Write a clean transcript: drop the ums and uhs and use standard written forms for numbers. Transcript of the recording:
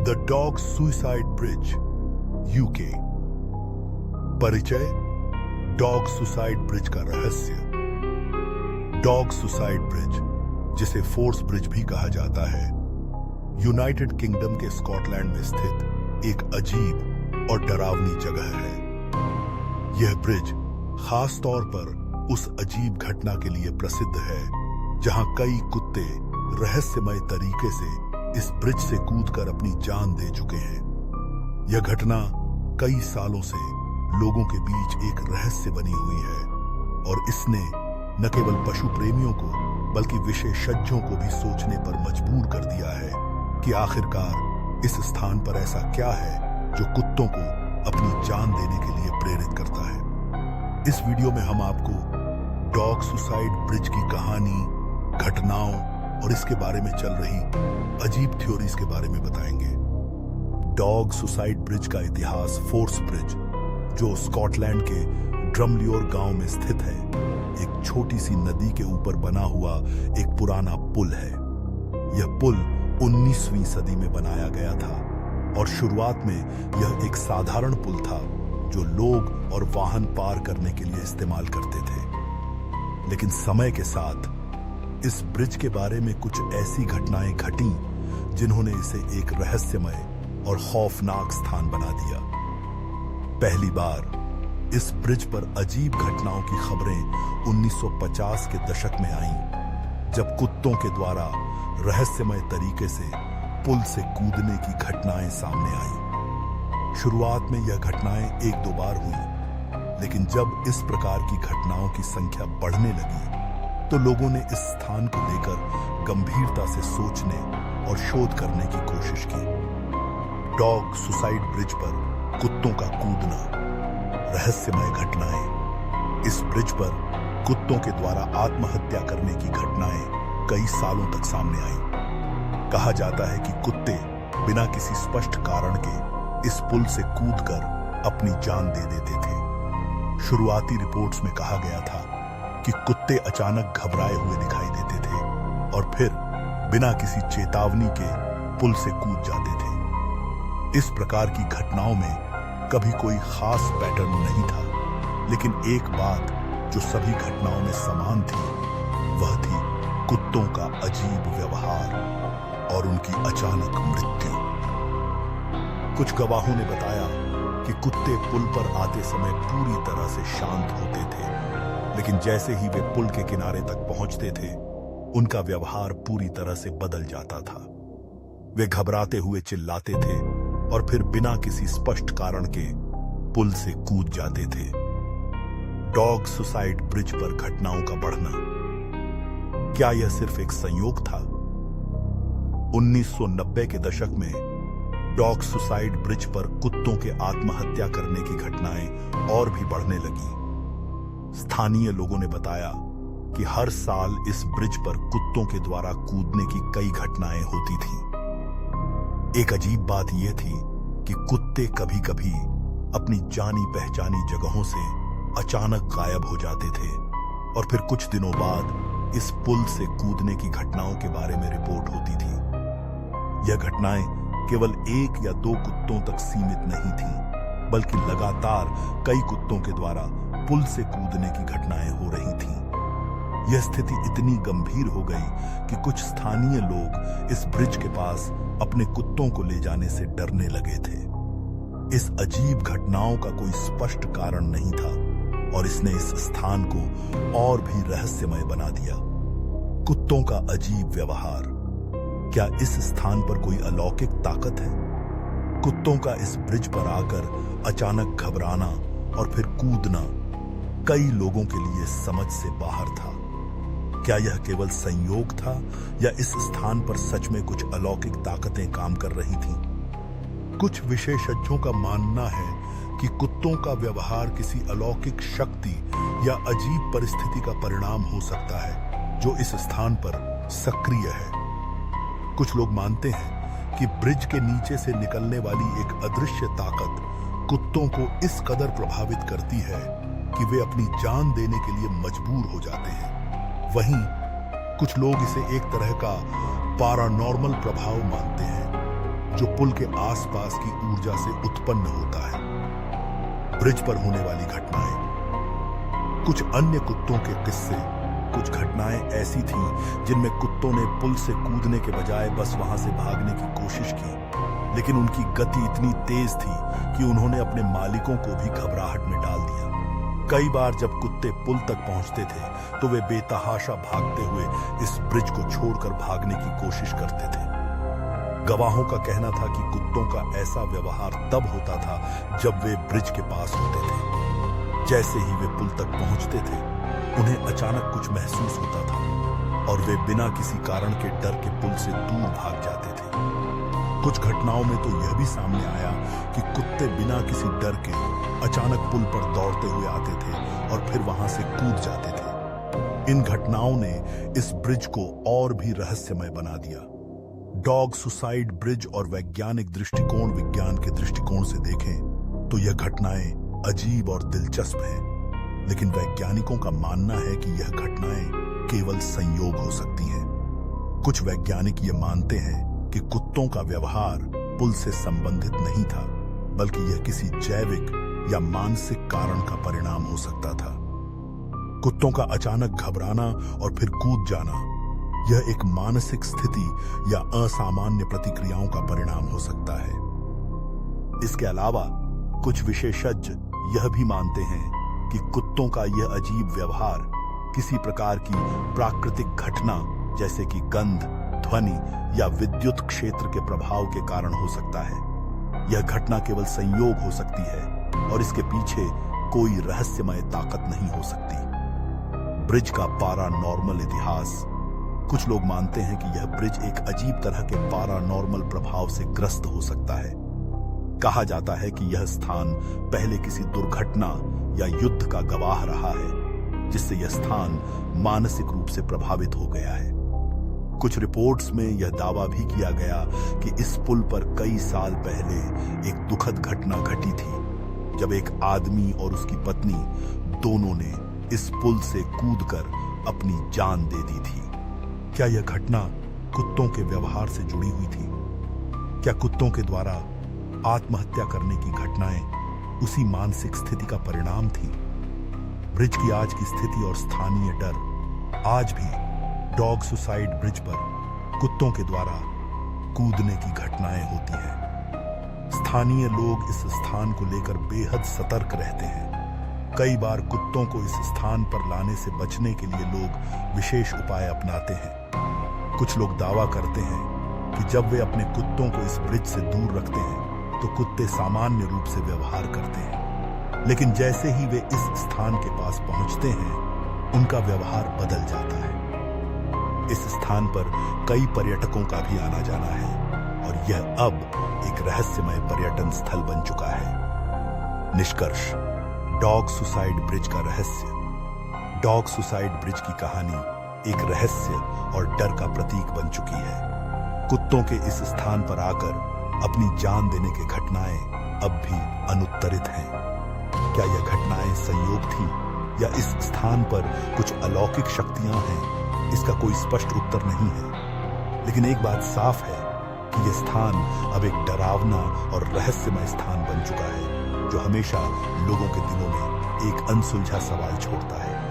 The dog suicide bridge, UK. परिचय, dog suicide bridge का रहस्य। डॉग सुसाइड ब्रिज, जिसे फोर्स ब्रिज भी कहा जाता है, यूनाइटेड किंगडम के स्कॉटलैंड में स्थित एक अजीब और डरावनी जगह है। यह ब्रिज खास तौर पर उस अजीब घटना के लिए प्रसिद्ध है जहां कई कुत्ते रहस्यमय तरीके से इस ब्रिज से कूदकर अपनी जान दे चुके हैं। यह घटना कई सालों से लोगों के बीच एक रहस्य बनी हुई है और इसने न केवल पशु प्रेमियों को बल्कि विशेषज्ञों को भी सोचने पर मजबूर कर दिया है कि आखिरकार इस स्थान पर ऐसा क्या है जो कुत्तों को अपनी जान देने के लिए प्रेरित करता है। इस वीडियो में हम आपको डॉग सुसाइड ब्रिज की कहानी, घटनाओं और इसके बारे में चल रही अजीब थ्योरीज के बारे में बताएंगे। डॉग सुसाइड ब्रिज का इतिहास। फोर्स ब्रिज, जो स्कॉटलैंड के ड्रमलियोर गांव में स्थित है, एक छोटी सी नदी के ऊपर बना हुआ एक पुराना पुल है। यह पुल 19वीं सदी में बनाया गया था और शुरुआत में यह एक साधारण पुल था जो लोग और वाहन पार करने के लिए इस्तेमाल करते थे। लेकिन समय के साथ इस ब्रिज के बारे में कुछ ऐसी घटनाएं घटी जिन्होंने इसे एक रहस्यमय और खौफनाक स्थान बना दिया। पहली बार इस ब्रिज पर अजीब घटनाओं की खबरें 1950 के दशक में आईं, जब कुत्तों के द्वारा रहस्यमय तरीके से पुल से कूदने की घटनाएं सामने आईं। शुरुआत में यह घटनाएं एक दो बार हुई, लेकिन जब इस प्रकार की घटनाओं की संख्या बढ़ने लगी तो लोगों ने इस स्थान को लेकर गंभीरता से सोचने और शोध करने की कोशिश की। डॉग सुसाइड ब्रिज पर कुत्तों का कूदना, रहस्यमय घटनाएं। इस ब्रिज पर कुत्तों के द्वारा आत्महत्या करने की घटनाएं कई सालों तक सामने आईं। कहा जाता है कि कुत्ते बिना किसी स्पष्ट कारण के इस पुल से कूदकर अपनी जान दे देते थे। शुरुआती रिपोर्ट्स में कहा गया था कि कुत्ते अचानक घबराए हुए दिखाई देते थे और फिर बिना किसी चेतावनी के पुल से कूद जाते थे। इस प्रकार की घटनाओं में कभी कोई खास पैटर्न नहीं था, लेकिन एक बात जो सभी घटनाओं में समान थी वह थी कुत्तों का अजीब व्यवहार और उनकी अचानक मृत्यु। कुछ गवाहों ने बताया कि कुत्ते पुल पर आते समय पूरी तरह से शांत होते थे, लेकिन जैसे ही वे पुल के किनारे तक पहुंचते थे उनका व्यवहार पूरी तरह से बदल जाता था। वे घबराते हुए चिल्लाते थे और फिर बिना किसी स्पष्ट कारण के पुल से कूद जाते थे। डॉग सुसाइड ब्रिज पर घटनाओं का बढ़ना, क्या यह सिर्फ एक संयोग था? 1990 के दशक में डॉग सुसाइड ब्रिज पर कुत्तों के आत्महत्या करने की घटनाएं और भी बढ़ने लगी। स्थानीय लोगों ने बताया कि हर साल इस ब्रिज पर कुत्तों के द्वारा कूदने की कई घटनाएं होती थीं। एक अजीब बात यह थी कि कुत्ते कभी-कभी अपनी जानी पहचानी जगहों से अचानक गायब हो जाते थे और फिर कुछ दिनों बाद इस पुल से कूदने की घटनाओं के बारे में रिपोर्ट होती थी। यह घटनाएं केवल एक या दो कुत्तों तक सीमित नहीं थीं, बल्कि लगातार कई कुत्तों के द्वारा पुल से कूदने की घटनाएं हो रही थीं। यह स्थिति इतनी गंभीर हो गई कि कुछ स्थानीय लोग इस ब्रिज के पास अपने कुत्तों को ले जाने से डरने लगे थे। इस अजीब घटनाओं का कोई स्पष्ट कारण नहीं था और इसने इस स्थान को और भी रहस्यमय बना दिया। कुत्तों का अजीब व्यवहार, क्या इस स्थान पर कोई अलौकिक ताकत है? कुत्तों का इस ब्रिज पर आकर अचानक घबराना और फिर कूदना कई लोगों के लिए समझ से बाहर था। क्या यह केवल संयोग था या इस स्थान पर सच में कुछ अलौकिक ताकतें काम कर रही थीं? कुछ विशेषज्ञों का मानना है कि कुत्तों का व्यवहार किसी अलौकिक शक्ति या अजीब परिस्थिति का परिणाम हो सकता है जो इस स्थान पर सक्रिय है। कुछ लोग मानते हैं कि ब्रिज के नीचे से निकलने वाली एक अदृश्य ताकत कुत्तों को इस कदर प्रभावित करती है कि वे अपनी जान देने के लिए मजबूर हो जाते हैं। वहीं कुछ लोग इसे एक तरह का पैरानॉर्मल प्रभाव मानते हैं, जो पुल के आसपास की ऊर्जा से उत्पन्न होता है। ब्रिज पर होने वाली घटनाएं। कुछ अन्य कुत्तों के किस्से। कुछ घटनाएं ऐसी थीं जिनमें कुत्तों ने पुल से कूदने के बजाय बस वहां से भागने की कोशिश की, लेकिन उनकी गति इतनी तेज थी कि उन्होंने अपने मालिकों को भी घबराहट में डाल दिया। कई बार जब कुत्ते पुल तक पहुंचते थे तो वे बेतहाशा भागते हुए इस ब्रिज को छोड़कर भागने की कोशिश करते थे। गवाहों का कहना था कि कुत्तों का ऐसा व्यवहार तब होता था जब वे ब्रिज के पास होते थे। जैसे ही वे पुल तक पहुंचते थे, उन्हें अचानक कुछ महसूस होता था और वे बिना किसी कारण के डर के पुल से दूर भाग जाते थे। कुछ घटनाओं में तो यह भी सामने आया कि कुत्ते बिना किसी डर के अचानक पुल पर दौड़ते हुए आते थे और फिर वहां से कूद जाते थे। इन घटनाओं ने इस ब्रिज को और भी रहस्यमय बना दिया। डॉग सुसाइड ब्रिज और वैज्ञानिक दृष्टिकोण विज्ञान के दृष्टिकोण से देखें तो यह घटनाएं अजीब और दिलचस्प हैं, लेकिन वैज्ञानिकों का मानना है कि यह घटनाएं केवल संयोग हो सकती हैं। कुछ वैज्ञानिक ये मानते हैं कि कुत्तों का व्यवहार पुल से संबंधित नहीं था, बल्कि यह किसी जैविक या मानसिक कारण का परिणाम हो सकता था। कुत्तों का अचानक घबराना और फिर कूद जाना, यह एक मानसिक स्थिति या असामान्य प्रतिक्रियाओं का परिणाम हो सकता है। इसके अलावा कुछ विशेषज्ञ यह भी मानते हैं कि कुत्तों का यह अजीब व्यवहार किसी प्रकार की प्राकृतिक घटना जैसे कि गंध, ध्वनि या विद्युत क्षेत्र के प्रभाव के कारण हो सकता है। यह घटना केवल संयोग हो सकती है और इसके पीछे कोई रहस्यमय ताकत नहीं हो सकती। ब्रिज का पैरानॉर्मल इतिहास। कुछ लोग मानते हैं कि यह ब्रिज एक अजीब तरह के पैरानॉर्मल प्रभाव से ग्रस्त हो सकता है। कहा जाता है कि यह स्थान पहले किसी दुर्घटना या युद्ध का गवाह रहा है, जिससे यह स्थान मानसिक रूप से प्रभावित हो गया है। कुछ रिपोर्ट्स में यह दावा भी किया गया कि इस पुल पर कई साल पहले एक दुखद घटना घटी थी, जब एक आदमी और उसकी पत्नी दोनों ने इस पुल से कूदकर अपनी जान दे दी थी। क्या यह घटना कुत्तों के व्यवहार से जुड़ी हुई थी? क्या कुत्तों के द्वारा आत्महत्या करने की घटनाएं उसी मानसिक स्थिति का परिणाम थी? ब्रिज की आज की स्थिति और स्थानीय डर। आज भी डॉग सुसाइड ब्रिज पर कुत्तों के द्वारा कूदने की घटनाएं होती हैं। स्थानीय लोग इस स्थान को लेकर बेहद सतर्क रहते हैं। कई बार कुत्तों को इस स्थान पर लाने से बचने के लिए लोग विशेष उपाय अपनाते हैं। कुछ लोग दावा करते हैं कि जब वे अपने कुत्तों को इस ब्रिज से दूर रखते हैं तो कुत्ते सामान्य रूप से व्यवहार करते हैं, लेकिन जैसे ही वे इस स्थान के पास पहुंचते हैं उनका व्यवहार बदल जाता है। इस स्थान पर कई पर्यटकों का भी आना जाना है और यह अब एक रहस्यमय पर्यटन स्थल बन चुका है। निष्कर्ष, डॉग सुसाइड ब्रिज का रहस्य। डॉग सुसाइड ब्रिज की कहानी एक रहस्य और डर का प्रतीक बन चुकी है। कुत्तों के इस स्थान पर आकर अपनी जान देने की घटनाएं अब भी अनुत्तरित हैं। क्या यह घटनाएं संयोग थी या इस स्थान पर कुछ अलौकिक शक्तियां हैं? इसका कोई स्पष्ट उत्तर नहीं है, लेकिन एक बात साफ है कि यह स्थान अब एक डरावना और रहस्यमय स्थान बन चुका है, जो हमेशा लोगों के दिलों में एक अनसुलझा सवाल छोड़ता है।